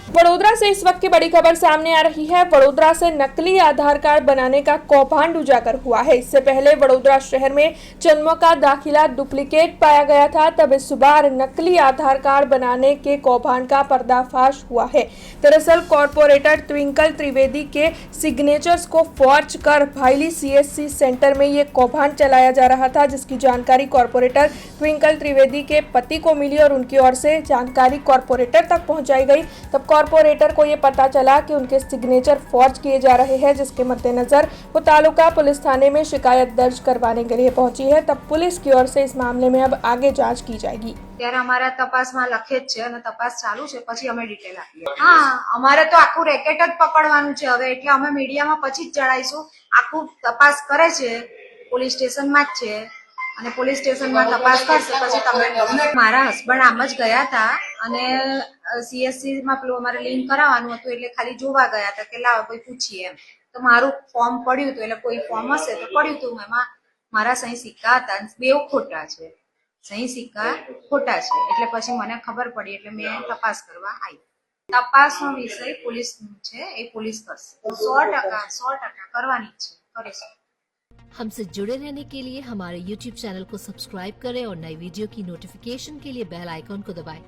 वडोदरा से इस वक्त की बड़ी खबर सामने आ रही है। वडोदरा से नकली आधार कार्ड बनाने का कौभांड उजागर हुआ है। इससे पहले वडोदरा शहर में जन्मों का दाखिला डुप्लीकेट पाया गया था, तब इस बार नकली आधार कार्ड बनाने के कौभांड का पर्दाफाश हुआ है। दरअसल कॉर्पोरेटर ट्विंकल त्रिवेदी के सिग्नेचर्स को फॉर्ज कर भाईली CSC सेंटर में ये कौभांड चलाया जा रहा था, जिसकी जानकारी कॉर्पोरेटर ट्विंकल त्रिवेदी के पति को मिली और उनकी ओर से जानकारी कॉर्पोरेटर तक पहुंचाई गई। तब कॉर्पोरेटर को ये पता चला कि उनके सिग्नेचर फॉर्ज किए जा रहे हैं, जिसके मद्देनजर वो तालुका पुलिस थाने में शिकायत दर्ज करवाने के लिए पहुंची है। तब पुलिस की ओर से इस मामले में अब आगे जांच की जाएगी। ત્યારે અમારા તપાસમાં લખે જ છે અને તપાસ ચાલુ છે, પછી અમે ડિટેલ આપીએ। હા, અમારે તો આખું રેકેટ જ પકડવાનું છે હવે, એટલે અમે મીડિયામાં પછી જ જણાવીશું। આખું તપાસ કરે છે, પોલીસ સ્ટેશનમાં જ છે અને પોલીસ સ્ટેશનમાં તપાસ કરશે પછી તમે। મારા હસબન્ડ આમ જ ગયા હતા અને CSC માં પેલું અમારે લિંક કરાવવાનું હતું, એટલે ખાલી જોવા ગયા હતા કે લાવો કોઈ પૂછીએ એમ। તો મારું ફોર્મ પડ્યું હતું, એટલે કોઈ ફોર્મ હશે તો પડ્યું હતું, એમાં મારા સહી સિક્કા હતા, બેવ ખોટા છે, સહી સિક્કા ખોટા છે, એટલે પછી મને ખબર પડી, એટલે મેં તપાસ કરવા આવી। તપાસનો વિષય પોલીસનો છે, એ પોલીસ કરશે। 100% કરવાની જ છે, કરીશું। हमसे जुड़े रहने के लिए हमारे YouTube चैनल को सब्सक्राइब करें और नई वीडियो की नोटिफिकेशन के लिए बेल आइकॉन को दबाएं।